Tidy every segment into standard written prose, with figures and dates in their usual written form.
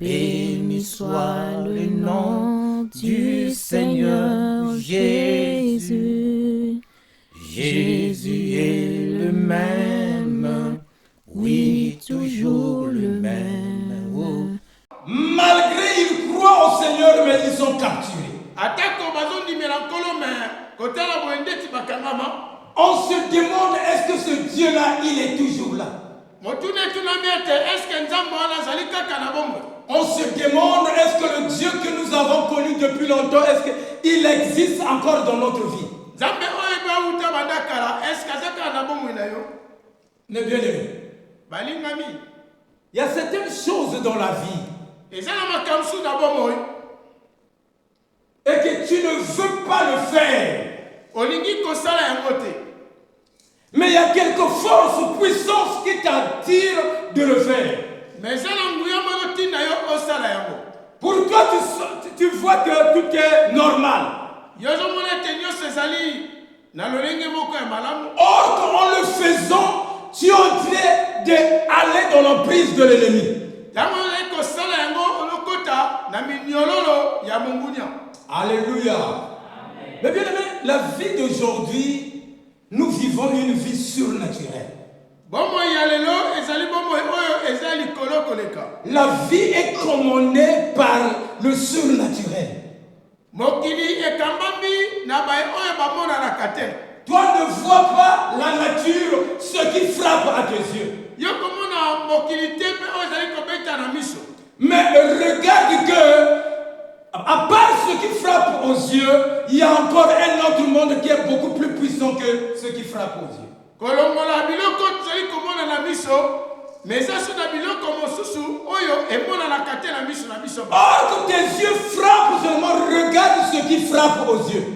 Béni soit le nom du Seigneur Jésus. Jésus est le même, oui, toujours le même. Oh. Malgré ils croient au Seigneur, mais ils sont capturés. On se demande, est-ce que ce Dieu-là, il est toujours là? On se demande, est-ce que le Dieu que nous avons connu depuis longtemps, est-ce qu'il existe encore dans notre vie? Ne bien-aimé, il y a certaines choses dans la vie et que tu ne veux pas le faire. Mais il y a quelques forces, puissances qui t'attirent de le faire. Pour toi, tu vois que tout est normal. Or, en le faisant, tu es en train d'aller dans l'emprise de l'ennemi. Alléluia. Mais bien aimé, la vie d'aujourd'hui, nous vivons une vie surnaturelle. La vie est commandée par le surnaturel. Toi ne vois pas la nature, ce qui frappe à tes yeux. Mais regarde que, à part ce qui frappe aux yeux, il y a encore un autre monde qui est beaucoup plus puissant que ce qui frappe aux yeux. Or que tes yeux frappent seulement, regarde ce qui frappe aux yeux.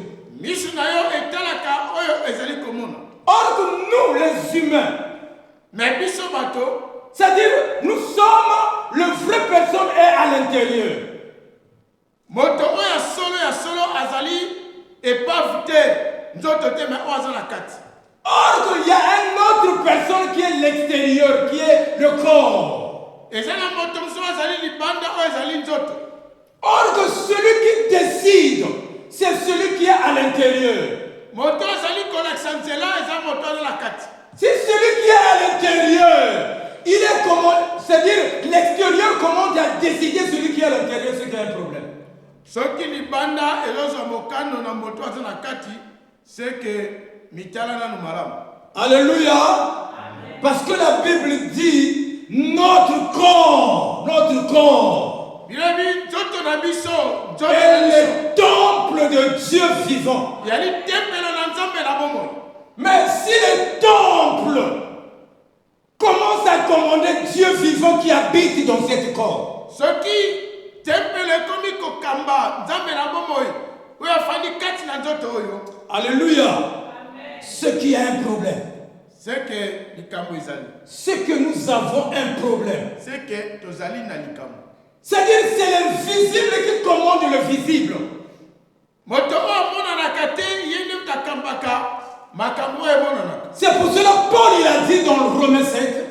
Or que nous les humains, c'est-à-dire nous sommes, le vrai personne est à l'intérieur. Or il y a une autre personne qui est l'extérieur, qui est le corps. Or que celui qui décide, c'est celui qui est à l'intérieur. Si celui qui est à l'intérieur, il est comment, c'est-à-dire l'extérieur commande à décider celui qui est à l'intérieur, c'est qu'il y a un problème. Alléluia. Parce que la Bible dit notre corps est le temple de Dieu vivant. Mais si le temple commence à commander Dieu vivant qui habite dans ce corps, alléluia. Ce qui a un problème, c'est que nous avons un problème. C'est-à-dire c'est l'invisible qui commande le visible. C'est pour cela Paul il a dit dans Romains 7,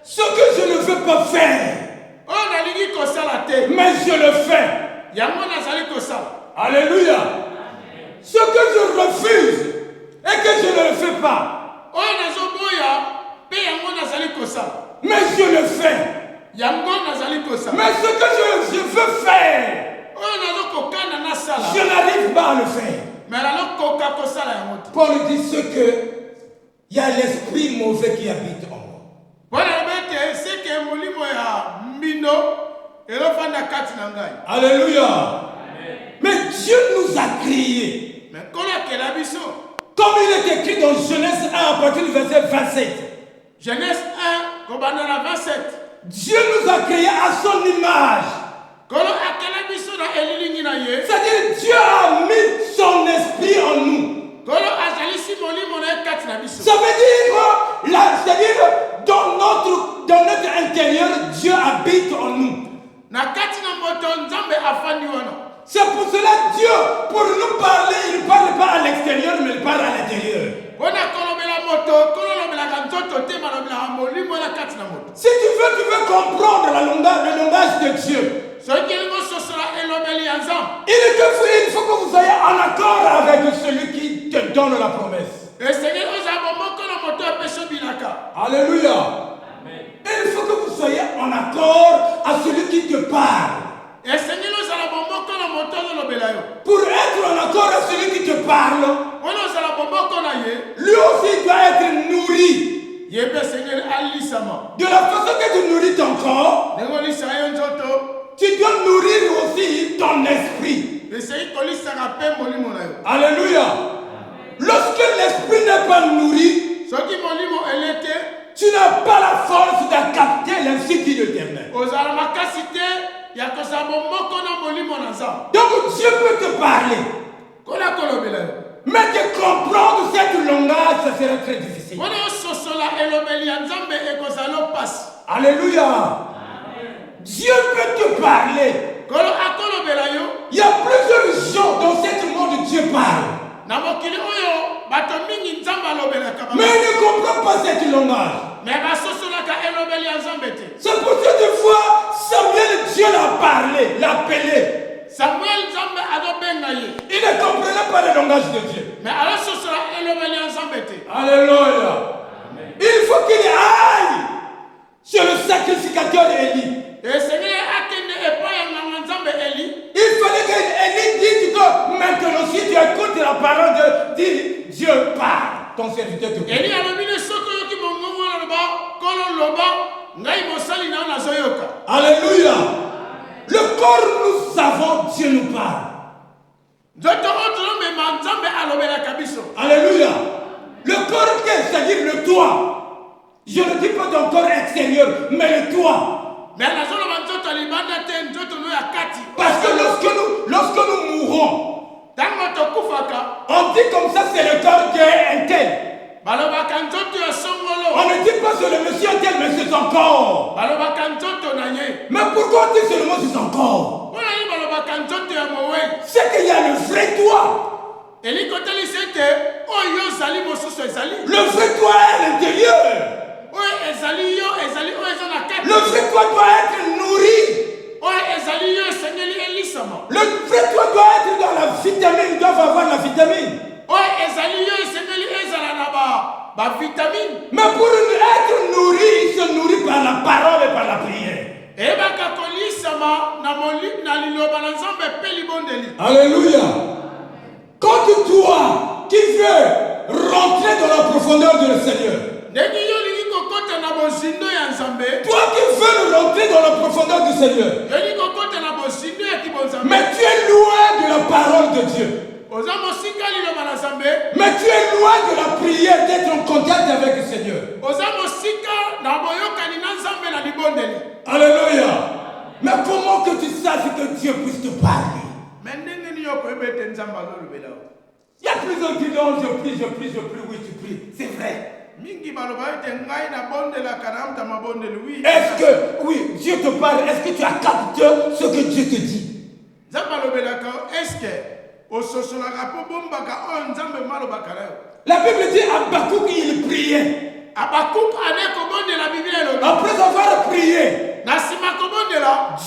ce que je ne veux pas faire, mais je le fais. Alléluia. Ce que je refuse et que je ne le fais pas, mais je le fais. Mais ce que je veux faire, je n'arrive pas à le faire. Paul dit ce que il y a l'esprit mauvais qui habite en moi. Alléluia. Mais Dieu nous a créés. Comme il est écrit dans Genèse 1 à partir du verset 27. Genèse 1, verset. Dieu nous a créés à son image. C'est-à-dire Dieu a mis son esprit en nous. Ça veut dire, c'est-à-dire dans notre intérieur, Dieu habite en nous. C'est pour cela Dieu, pour nous parler, il ne parle pas à l'extérieur, mais il parle à l'intérieur. Si tu veux comprendre le langage de Dieu. Il faut que vous soyez en accord avec celui qui te donne la promesse. Alléluia. Il faut que vous soyez en accord à celui qui te parle. Pour être en accord à celui qui te parle, lui aussi doit être nourri. De la façon que tu nourris ton corps, tu dois nourrir aussi ton esprit. Alléluia. Lorsque l'esprit n'est pas nourri, tu n'as pas la force de capter l'insigne de l'éternel. Donc Dieu peut te parler. Mais de comprendre cette langage, ça sera très difficile. Alléluia. Dieu peut te parler. Il y a plusieurs gens dans ce monde où Dieu parle. Mais il ne comprend pas cette langage. C'est pour ça des fois, Samuel, Dieu l'a parlé, l'a appelé. Il ne comprenait pas le langage de Dieu. Alléluia. Il faut qu'il aille sur le sacrificateur Élie. Il fallait qu'Élie dise que maintenant, si tu écoutes la parole de Dieu, parle. Ton serviteur te parle. Alléluia. Le corps, nous savons, Dieu nous parle. Alléluia. Le corps, c'est-à-dire le toit. Je ne dis pas ton corps extérieur, mais le toit. Parce que lorsque nous mourrons, on dit comme ça, c'est le corps qui est un tel. On ne dit pas c'est le monsieur tel, mais c'est son corps. Mais pourquoi on dit seulement c'est son corps? C'est qu'il y a le vrai toi. Le vrai toi est à l'intérieur. Le vrai toi doit être nourri. Le vrai toi doit être dans la vitamine, il doit avoir la vitamine. Mais pour être nourri, il se nourrit par la parole et par la prière. Alléluia. Quand toi qui veux rentrer dans la profondeur du Seigneur, toi qui veux rentrer dans la profondeur du Seigneur, mais tu es loin de la parole de Dieu. Mais tu es loin de la prière, d'être en contact avec le Seigneur. Alléluia. Mais comment que tu saches que Dieu puisse te parler? Il y a plusieurs qui disent je prie, oui tu pries. C'est vrai. Est-ce que, oui, Dieu te parle, est-ce que tu as capté ce que Dieu te dit? La Bible dit Habakkuk il priait. Après avoir prié,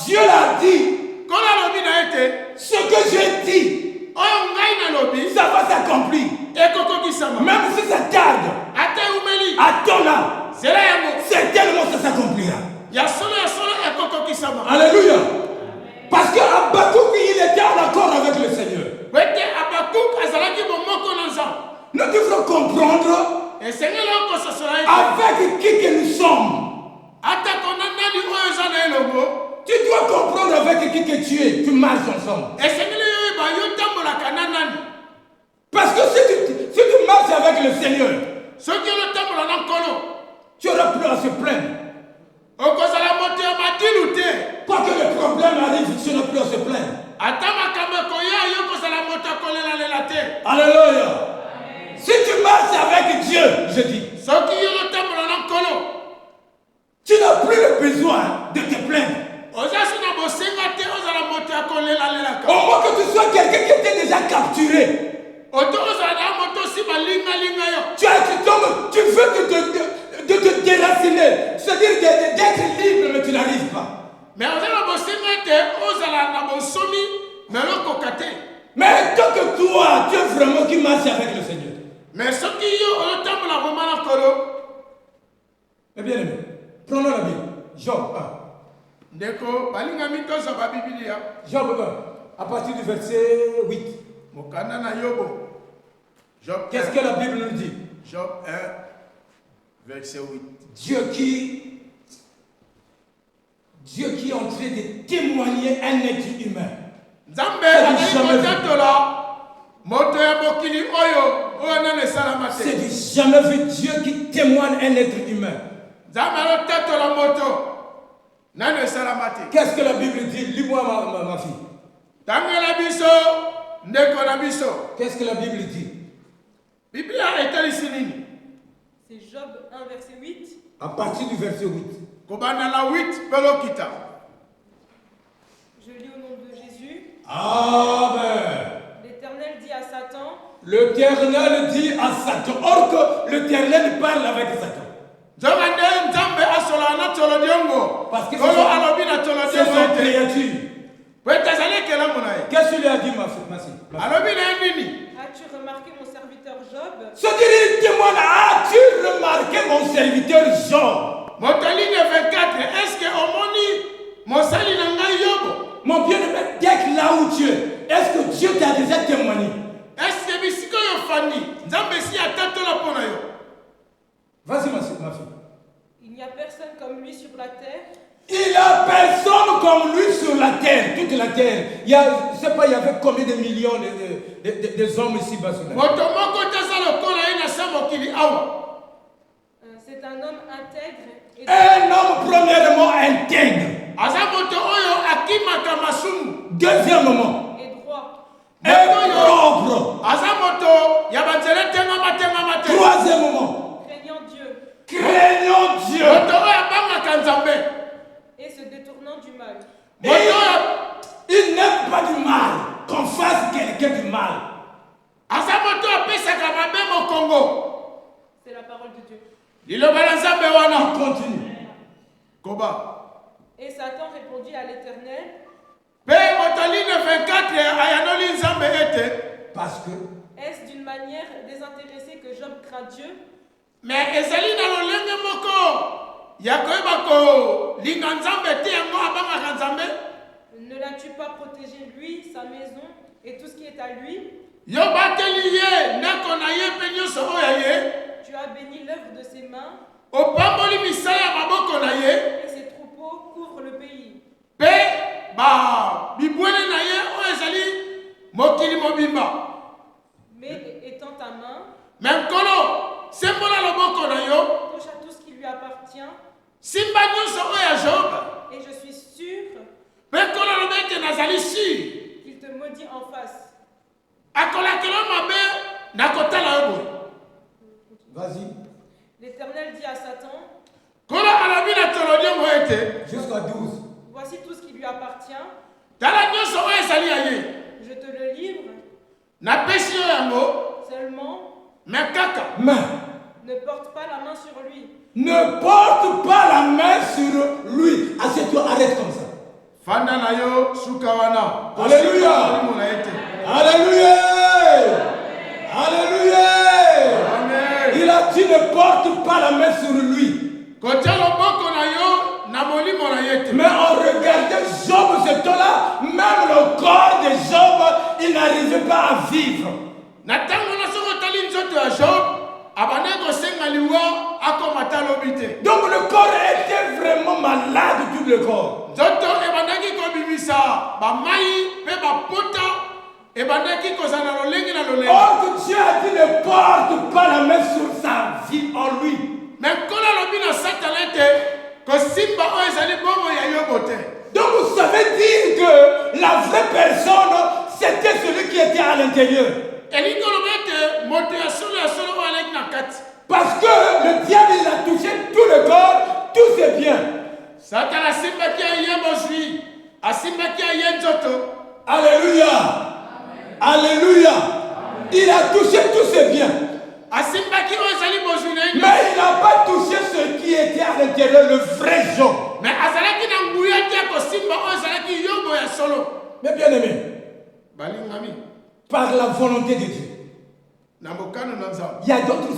Dieu l'a dit. Ce que j'ai dit, ça va s'accomplir. Même si ça tarde, attends-là. Certainement ça s'accomplira. Alléluia. Parce que Habakkuk il était en accord avec le Seigneur. Nous devons comprendre avec qui que nous sommes. Tu dois comprendre avec qui que tu es. Tu marches ensemble. Parce que si tu marches avec le Seigneur, tu n'auras plus à se plaindre. Quoi que le problème arrive, tu n'auras plus à se plaindre. Alléluia. Si tu marches avec Dieu, je dis, tu n'as plus le besoin de te plaindre. Au moins que tu sois quelqu'un qui était déjà capturé. Tu veux te déraciner, c'est-à-dire d'être libre, mais tu n'arrives pas. Mais Mais tant que toi, tu es vraiment qui marche avec le Seigneur. mais ce qui est Eh bien aimé, prenons la Bible. Job 1. Job 1, à partir du verset 8. Qu'est-ce que la Bible nous dit? Job 1, verset 8. Dieu qui est en train de témoigner un être humain. C'est du jamais vu Dieu qui témoigne un être humain. Qu'est-ce que la Bible dit? Lis-moi ma fille. Qu'est-ce que la Bible dit? C'est Job 1, verset 8. À partir du verset 8. Je lis au nom de Jésus. Amen. L'Éternel dit à Satan. L'Éternel dit à Satan. Or que l'Éternel parle avec Satan. Parce que c'est son créature. Qu'est-ce que lui a dit, ma fille? As-tu remarqué mon serviteur Job? C'est-à-dire, témoigne, as-tu remarqué mon serviteur Job? Est-ce que Mon bien-aimé, dès que là où tu es, est-ce que Dieu t'a déjà témoigné? Vas-y, ma fille. Il n'y a personne comme lui sur la terre. Il n'y a personne comme lui sur la terre, toute la terre. Je ne sais pas, il y avait combien de millions de hommes ici-bas sur la terre. C'est un homme intègre. Un homme premièrement intègre. Deuxièmement, Et droit. et propre. Troisièmement, craignant Dieu. Et se détournant du mal. Il n'aime pas du mal, qu'on fasse quelqu'un du mal. C'est la parole de Dieu. Il continue. Et Satan répondit à l'Éternel. Parce que Est-ce d'une manière désintéressée que Job craint Dieu? Mais Ne l'as-tu pas protégé lui, sa maison et tout ce qui est à lui? Tu as béni l'œuvre de ses mains et ses troupeaux couvrent le pays. Mais étends ta main, touche à tout ce qui lui appartient, et je suis sûr qu'il te maudit en face. Vas-y, L'Éternel dit à Satan, jusqu'à 12. voici tout ce qui lui appartient, je te le livre, seulement Mais ne porte pas la main sur lui. ne porte pas la main sur lui. Assieds-toi, arrête comme ça. Alléluia. Alléluia. Alléluia. Il a dit ne porte pas la main sur lui. Mais en regardant Job, ce temps-là, même le corps de Job, il n'arrivait pas à vivre. Donc le corps était vraiment malade, tout le corps. Or que Dieu a dit ne porte pas la main sur sa vie en lui. Donc vous savez dire que la vraie personne, c'était celui qui était à l'intérieur. Parce que le diable, il a touché tout le corps, tout c'est bien. Alléluia. Alléluia. Il a touché tout c'est bien. asimbaki oyo ezali bozwi na ye Mais il n'a pas touché ce qui était à l'intérieur, le vrai jonc. me azalaki na nguya te kosimba oyo ezalaki yombo ya solo. Mais bien aimé, Balingami par la volonté de Dieu, na mokano na nzambe il y a d'autres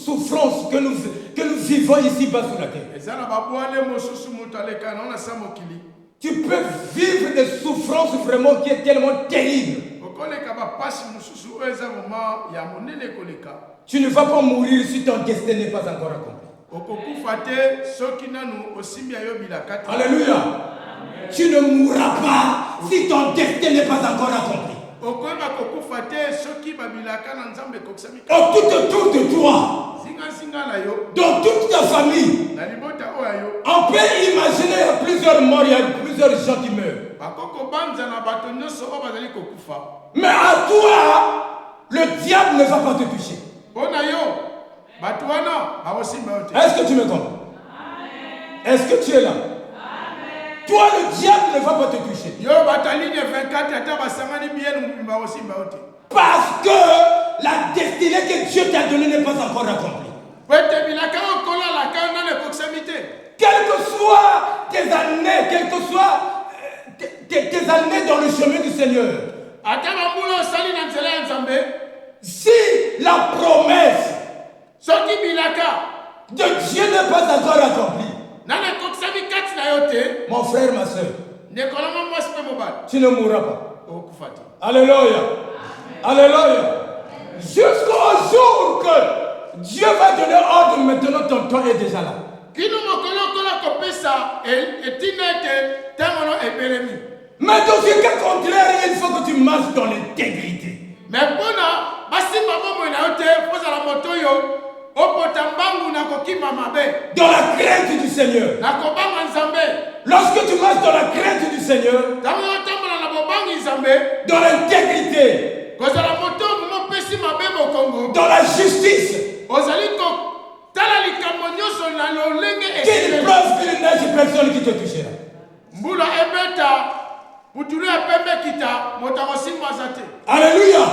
souffrances que nous vivons ici-bas sur la terre. eza na babwale mosusu moto aleka na sa mokili. Tu peux vivre des souffrances vraiment qui est tellement terrible. okoleka bapasi mosusu oyo eza moma ya monene koleka. Tu ne vas pas mourir si ton destin n'est pas encore accompli. okokufa te soki nanu osimbi ayo bilaka te. Alléluia. Tu ne mourras pas si ton destin n'est pas encore accompli. okoyeba kokufa te soki babilaka na nzambe ekokisami Tout autour de toi, zingazinga na yo dans toute ta famille, na libota oyo ayo on peut imaginer il y a plusieurs morts, il y a plusieurs gens qui meurent. bakoko banza na bato nyonso oyo bazali kokufa. Mais à toi, le diable ne va pas te toucher. mpo na yo bato wana bakosimba yo te. Est-ce que tu me comprends? Est-ce que tu es là? Toi, le diable ne va pas te toucher. yo bato ya ligne 24 ata basangani bien bakosimba yo te. Parce que la destinée que Dieu t'a donnée n'est pas encore accomplie. po ete bilaka oyo kolalaka yo nano ekokisami te. Quelles que soient tes années, quelles que soient tes années dans le chemin du Seigneur, ata bambula osali na nzela ya nzambe si la promesse soki bilaka de Dieu n'est pas encore accomplie, nano ekokisami kati na yo te. mon frère, ma soeur, ndekolama mwasi mpe mobali tu ne mourras pas. okokufa te. Alléluia. Alléluia. Jusqu'au jour que Dieu va donner ordre, maintenant ton temps est déjà là. kino mokolo okola kopesa etina ete ntango no ebelemi. Mais dans ce cas contraire, il faut que tu marches dans l'intégrité. me mpona basimba bomoi na yo te kozala moto oyo opota mbangu na kokima mabe Dans la crainte du Seigneur. na kobanga nzambe. Lorsque tu marches dans la crainte du Seigneur, ntango yo otambola na bobangi nzambe dans l'intégrité, kozala moto mopesi mabe mokongo dans la justice, ozali kotala likambo nyonso na lolenge qu'il esili. pleuve, qu'il neige, personne qui te touchera. mbula ebeta putulu ya pembe kita moto akosimba aza te. Alléluia.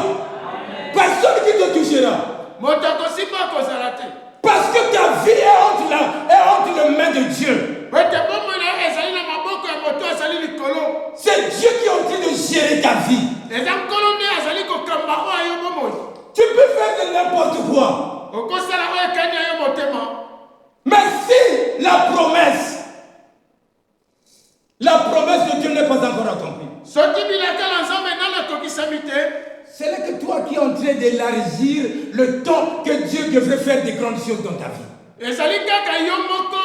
Personne qui te touchera. moto akosimba akozala te. Parce que ta vie est entre les mains de Dieu. po ete bomoi na yo ezali na maboko ya moto azali likolo. C'est Dieu qui est en train de gérer ta vie. eza nkolo nde azali kokamba oyo ayo bomoi. Tu peux faire de n'importe quoi. okosala oyo ekani ya yo motema. Mais si la promesse de Dieu n'est pas encore accomplie, soki bilaka na nzambe nano ekokisami te. c'est là que toi qui es en train d'élargir le temps que Dieu devrait faire des grandes choses dans ta vie. ezali kaka yo moko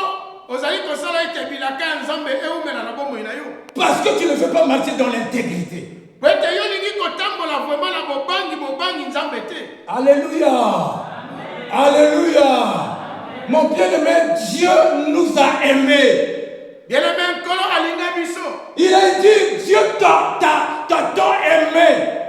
ozali kosala ete bilaka ya nzambe eumela na bomoi na yo. Parce que tu ne veux pas marcher dans l'intégrité. po ete yo olingi kotambola vraimen na bobangi nzambe te. Alléluia. Alléluia. Mon bien-aimé, Dieu nous a aimés. bien-aimé nkolo alinga biso. Il a dit, Dieu t'a tant aimé.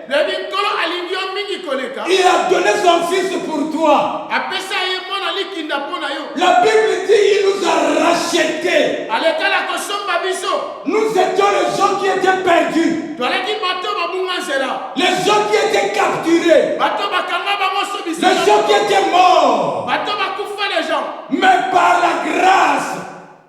lobi nkolo alingi yo mingi koleka. Il a donné son fils pour toi. apesa ye mwana likinda mpo na yo. La Bible dit, il nous a rachetés. alekala kosomba biso. Nous étions les gens qui étaient perdus. toleki bato babunga nzela. Les gens qui étaient capturés. bato bakanga bango so Les bisika. gens qui étaient morts. bato bakufa les gens. Mais par la grâce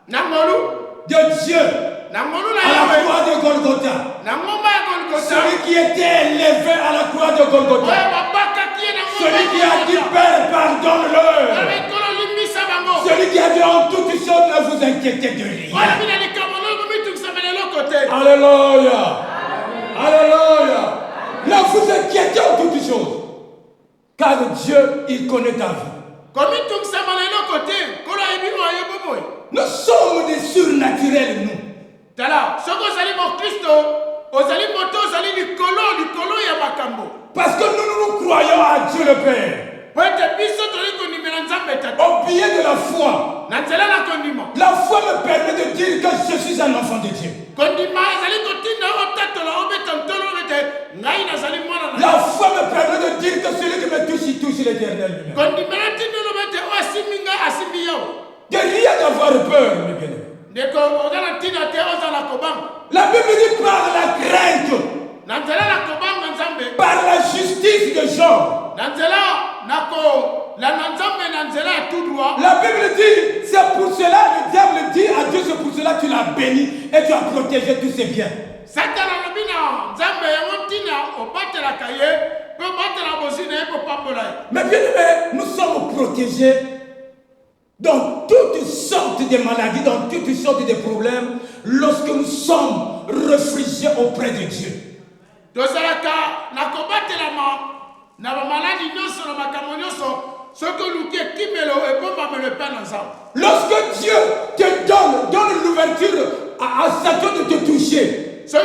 na ngolu de Dieu, na ngolu na à la yawe croix de Golgotha, na ngomba ya golgota. celui qui était élevé à la croix de oyo Golgotha, babakaki ye na ngomba celui qui a dit, ya Père, pardonne-leur, ekolo limbisa bango. celui qui a dit en toutes choses, ne vous inquiétez de rien. oyo bina likambo loyo bomitukisama leloko te. Alléluia. Alléluia. Ne vous inquiétez en toutes choses, car Dieu, il connaît ta vie. komitukisama leloko te kolo ayebi oyo aye bomoi. Nous sommes des surnaturels, nous. tala soki ozali mokristo ozali moto ozali likolo ya makambo. Parce que nous croyons à Dieu le Père. po ete biso toli kondimela nzambe tata. Au biais de la foi, na nzela na kondima. la foi me permet de dire que je suis un enfant de Dieu. kondima ezali kotinda otatola obeta ntolo ete ngai nazali mwana na. La foi me permet de dire que celui qui me touche, il touche l'Éternel lui-même. kondimela tindolo bete oyo asimbi ngai asimbi yo. De rien d'avoir peur, mes bien-aimés. ndeko oza na ntina te ozala kobanga. La Bible dit par la crainte, na nzela na kobanga nzambe. par la justice de Job, na nzela La Bible dit, c'est pour cela, le diable dit à Dieu, c'est pour cela que tu l'as béni et tu as protégé tous ses biens. Mais bien aimé, nous sommes protégés dans toutes sortes de maladies, dans toutes sortes de problèmes, lorsque nous sommes réfugiés auprès de Dieu. Lorsque Dieu te donne l'ouverture à Satan de te toucher, c'est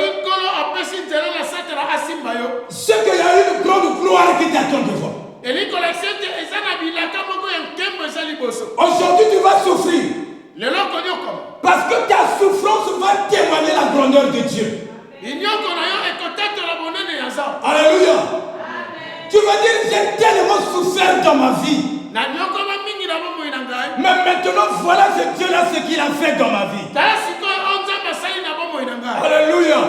qu'il y a une grande gloire qui t'attend devant. Aujourd'hui tu vas souffrir. Parce que ta souffrance va témoigner la grandeur de Dieu. Alléluia. Tu vas dire, j'ai tellement souffert dans ma vie. Mais maintenant, voilà ce Dieu-là, ce qu'il a fait dans ma vie. Alléluia.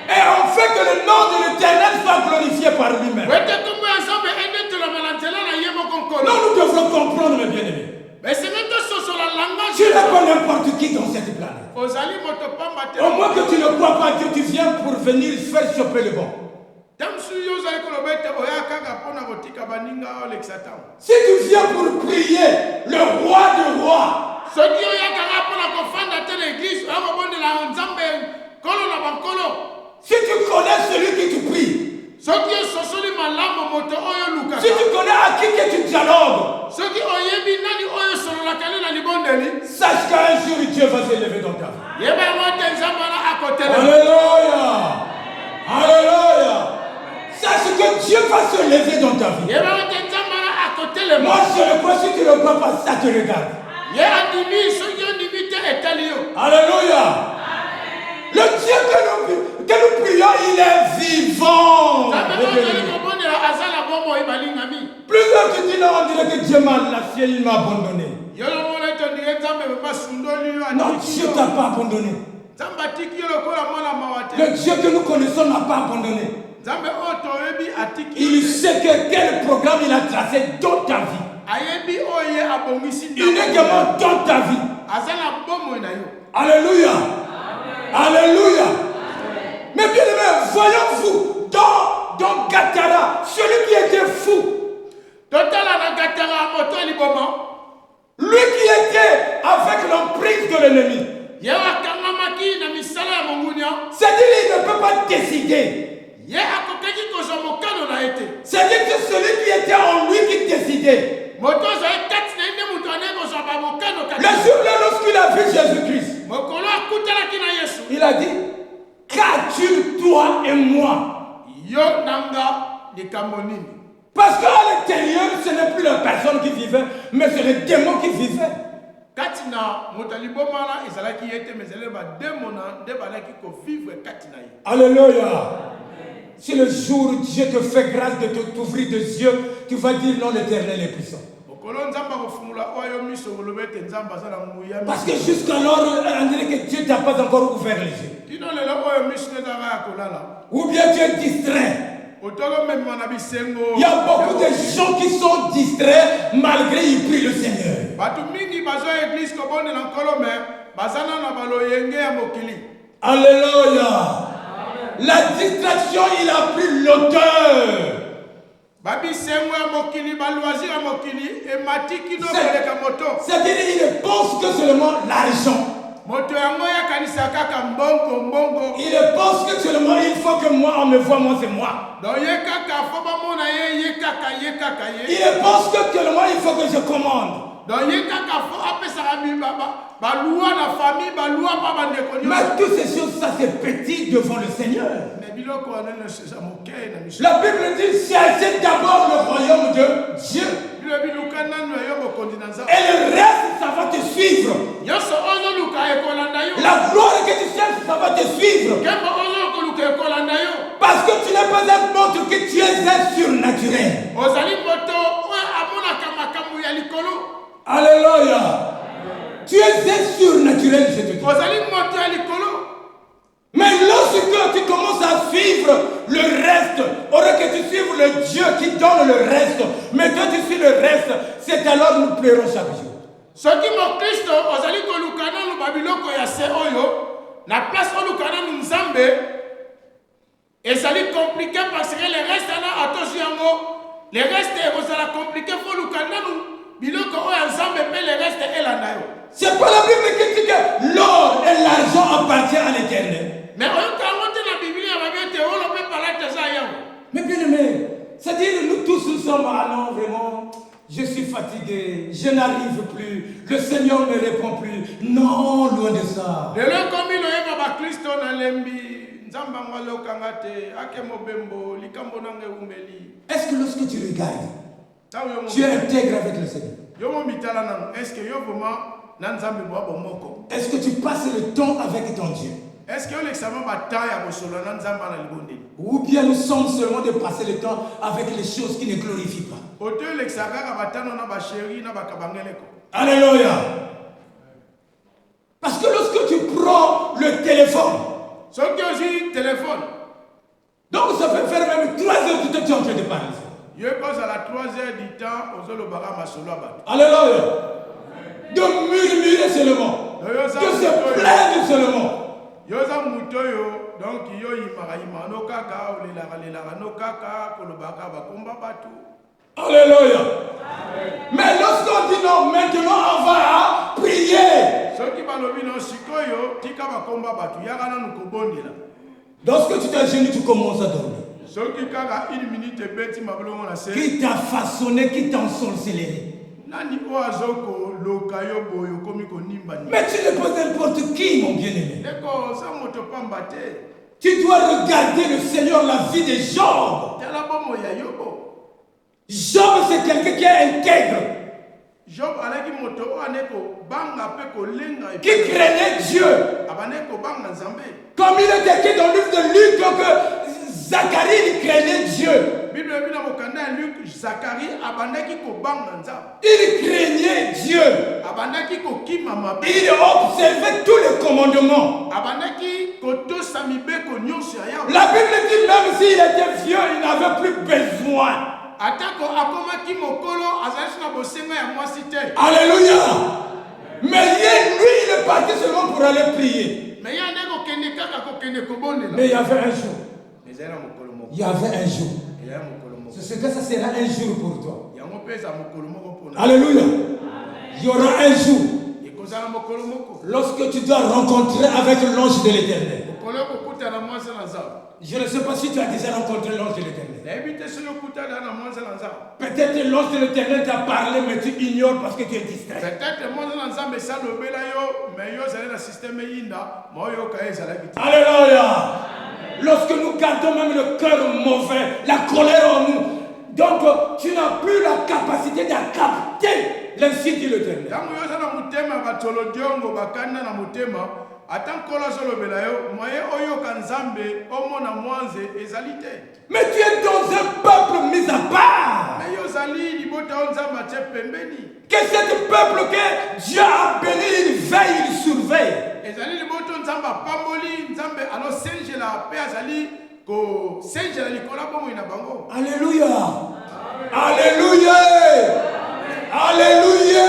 Et on fait que le nom de l'Éternel soit glorifié par lui-même. Non, nous devons comprendre, mes bien-aimés. Tu n'es pas n'importe qui dans cette planète. Au moins que tu ne crois pas que tu viens pour venir faire choper le bon. Si tu viens pour prier le roi des rois, si tu connais celui qui te prie, si tu connais à qui que tu dialogues, sache qu'un jour Dieu va s'élever dans ta vie. Alléluia. Alléluia. Sache que Dieu va se lever dans ta vie. Moi je le crois, si tu ne le crois pas, ça te regarde. Alléluia. Le Dieu que nous prions, il est vivant. Plusieurs te disent, non, on dirait que Dieu m'a lâché, il m'a abandonné. Non, Dieu ne t'a pas abandonné. Le Dieu que nous connaissons n'a pas abandonné. Il sait que quel programme il a tracé dans ta vie. Uniquement dans ta vie. Alléluia. Alléluia. Mais bien aimé, voyons-vous dans Gatara, celui qui était fou. Lui qui était avec l'emprise de l'ennemi. C'est-à-dire qu'il ne peut pas décider. C'est-à-dire que celui qui était en lui qui décidait. Le jour-là, lorsqu'il a vu Jésus-Christ, il a dit, qu'as-tu toi et moi? Parce qu'à l'intérieur, ce n'est plus la personne qui vivait, mais c'est le démon qui vivait. Alléluia. Si le jour Dieu te fait grâce de t'ouvrir des yeux, tu vas dire non, l'Éternel est puissant. Parce que jusqu'alors, on dirait que Dieu t'a pas encore ouvert les yeux. Ou bien tu es distrait. Il y a beaucoup de gens qui sont distraits malgré qu'ils prient le Seigneur. Alléluia. La distraction, il a pris l'auteur. C'est-à-dire qu'il pense que seulement l'argent. Il pense que seulement il faut que moi on me voit, moi c'est moi. Il pense que seulement il faut que je commande. Mais toutes ces choses, ça c'est petit devant le Seigneur. La Bible dit, cherchez d'abord le royaume de Dieu. Et le reste, ça va te suivre. La gloire que tu cherches, ça va te suivre. Parce que tu n'es pas un montre que tu es un surnaturel. Alléluia. Tu es un surnaturel, je te dis. Mais lorsque tu commences à suivre le reste, aurait que tu suives le Dieu qui donne le reste. Mais toi tu suis le reste, c'est alors que nous pleurons chaque jour. soki mokristo ozali koluka nanu babiloko ya se oyo na place oluka nanu nzambe ezali compliqué parce que le reste ana atozi yango le reste ekozala compliqué fo luka nanu biloko oyo ya nzambe mpe le reste elanda yo. C'est pas la Bible qui dit que l'or et l'argent appartiennent à l'Éternel. Mais oyoka yango te na biblia ya babi ete olo mpe palate eza yango. Mais bien aimé, c'est-à-dire nous tous nous sommes non vraiment, je suis fatigué, je n'arrive plus, le Seigneur ne me répond plus. Non, loin de ça. lelo ekomi loyeba bakristo na lembi nzambe yango alokanga te ake mobembo likambo nanga eumeli. Est-ce que lorsque tu regardes, Ntango yo tu es intègre avec le Seigneur? yo momitala nanu est-ce que yo vraiment na nzambe bwa bomoko? Est-ce que tu passes le temps avec ton Dieu? Est-ce que l'examen bataille à Bosolo na nzamba na libondeli? Ou bien nous sommes seulement de passer le temps avec les choses qui ne glorifient pas? Oto l'examen batano na ba chéri na bakabangeleko. Alléluia. Parce que lorsque tu prends le téléphone, Soki ozi téléphone, donc ça peut faire même 3 heures que tu es en train de parler. yo pose à la 3 heures du temps ozolo baka masolo abato. Alléluia. De murmurer seulement, de se plaindre seulement. Yoza mutoyo donc yo yimaka no kaka olelaka no kaka kolobaka bakomba batu. Alléluia. Mais lorsqu'on dit non, maintenant on va prier. Soki balobi no sikoyo tika bakomba batu yaka nanu kobondela. Lorsque tu t'agenouilles, tu commences à dormir. Soki kaka 1 minute beti mabolongo na se. Qui t'a façonné, qui t'a ensorcelé. Nani o azoko lokayo boyo komi ko nimba ni. Mais tu n'es pas n'importe qui, mon bien-aimé. Eko sa moto pamba te. Tu dois regarder le Seigneur, la vie de Job. Tala bomo ya yobo. Job, c'est quelqu'un qui est intègre, Job alaki moto aneko banga pe ko lenga qui craignait Dieu. abaneko banga nzambe. Comme il est écrit dans le livre de Luc que Zacharie il craignait Dieu. Bible bina mokanda ya Luc Zacharie abandaki ko banga nzambe. Il craignait Dieu. Abandaki ko kima mabe. Il observait tous les commandements. Abandaki ko tosa mibeko nyonso ya Yawe. La Bible dit même s'il était vieux, il n'avait plus besoin. Atako akomaki mokolo azalaki na bosenga ya mwasi te. Alléluia. Mais lui, il est parti seulement pour aller prier. Mais ya ndeko kende kaka ko kende ko bondela. Mais il y avait un jour. Ezala mokolo moko. Il y avait un jour. Ya mokolo moko. C'est ce que ça sera un jour pour toi. Yango pesa mokolo moko pona. Alléluia. Il y aura un jour. Ekozala mokolo moko. Lorsque tu dois rencontrer avec l'ange de l'Éternel. Mokolo kokuta na mwasi na nzambe. Je ne sais pas si tu as déjà rencontré l'ange de l'Éternel. Peut-être l'ange de l'Éternel t'a parlé, mais tu ignores parce que tu es distrait. Alléluia. Lorsque nous gardons même le cœur mauvais, la colère en nous, donc tu n'as plus la capacité de capter l'insi de l'Éternel. Mais tu es dans un peuple mis à part. Que cet peuple que Dieu a béni, il veille, il surveille. Alléluia. Alléluia. Alléluia.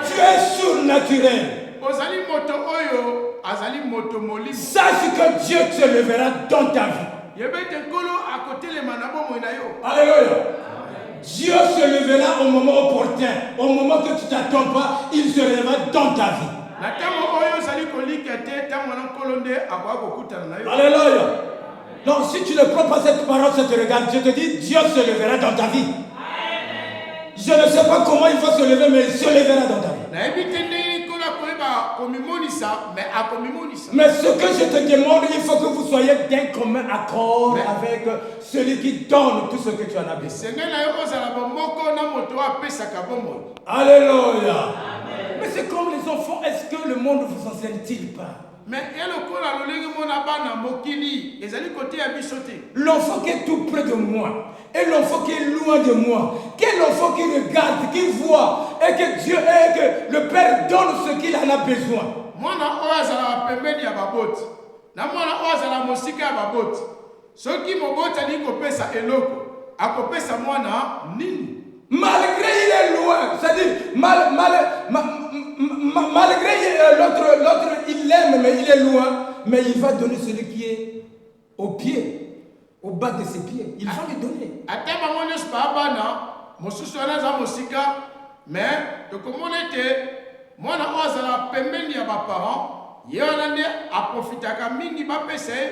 Tu es surnaturel. Sache que Dieu te lèvera dans ta vie. Alléluia. Dieu se lèvera au moment opportun. Au moment que tu ne t'attends pas, il se lèvera dans ta vie. Alléluia. Donc si tu ne prends pas cette parole, ça te regarde, je te dis, Dieu se lèvera dans ta vie. Je ne sais pas comment il va se lever, mais il se lèvera dans ta vie. Mais ce que je te demande, il faut que vous soyez d'un commun accord avec celui qui donne tout ce que tu en as besoin. Alléluia. Mais c'est comme les enfants, est-ce que le monde vous enseigne-t-il pas? L'enfant qui est tout près de moi et l'enfant qui est loin de moi, quel enfant qui regarde, qui voit et que Dieu et que le Père donne ce qu'il en a besoin. akopesa mwana nini. Malgré il est loin, c'est-à-dire malgré l'autre il l'aime mais il est loin, mais il va donner celui qui est au pied, au bas de ses pieds. Il va lui donner. Ate bango nyonso baabana mosusu wana eza mosika, mais tokomona ete mwana oyo azala pembeni ya baparent ye wana nde aprofitaka mingi bapesa ye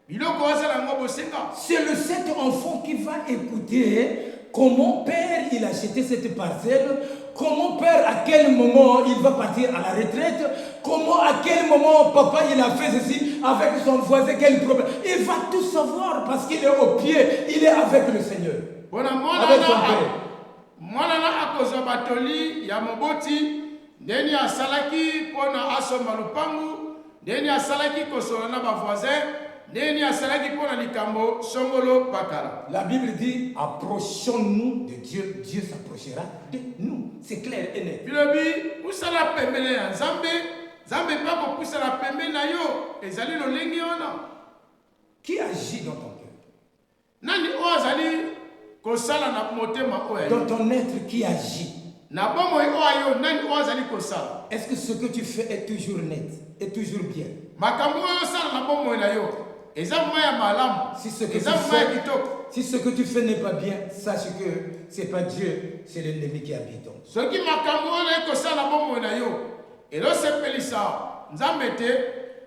biloko oyo azala yango bosenga. C'est le cet enfant qui va écouter comment père il a acheté cette parcelle, comment père à quel moment il va partir à la retraite, comment à quel moment papa il a fait ceci avec son voisin, quel problème. Il va tout savoir parce qu'il est au pied, il est avec le Seigneur. Bona Avec son père. mwana na akozwa batoli ya moboti ndeni asalaki mpona asomba lupangu, ndeni asalaki kosola na bavoisin, ndeni asalaki mpona likambo songolo bakala. La Bible dit approchons-nous de Dieu, Dieu s'approchera de nous. C'est clair et net. bilobi pusala pembeni ya nzambe, nzambe mpe akopusala pembeni na yo, ezali lolenge wana. Qui agit dans ton cœur? Nani oyo azali kosala na motema oyo Dans ton être qui agit? na bomoi oyo nani oyo azali kosala. Est-ce que ce que tu fais est toujours net, est toujours bien? Makambo oyo osala na bomoi na yo eza mwa ya malamu, Si ce que eza tu mwa ya fais, kitoko. si ce que tu fais n'est pas bien, sache que c'est pas Dieu, c'est l'ennemi qui habite en toi. Soki makambo oyo ekosala na bomoi na yo elosepelisa nzambe te,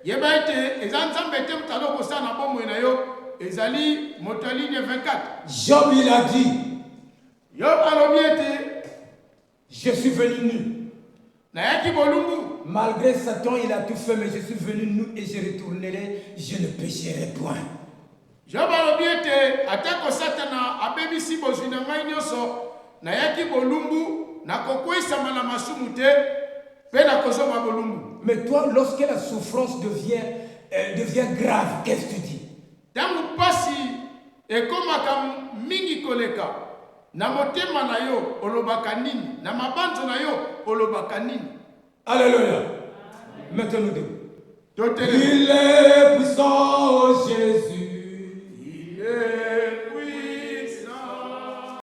yeba ete eza nzambe te moto ali kosala na bomoi na yo, ezali moto ya ligne 24. Job il a dit, Yo alobi ete je suis venu nu. nayaki bolumbu. Malgré Satan, il a tout fait, mais je suis venu nu et je retournerai, je ne pécherai point. Job alobi ete atako satana abebisi bozwi na ngai nyonso, nayaki bolumbu, nakokweyisama na masumu te, mpe nakozonga bolumbu. Mais toi, lorsque la souffrance devient grave, qu'est-ce que tu dis? Ntango pasi ekomaka mingi koleka, na motema na yo olobaka nini, na mabanzo na yo olobaka nini. Alléluia. Mettez-nous debout. Totelema. Il est puissant.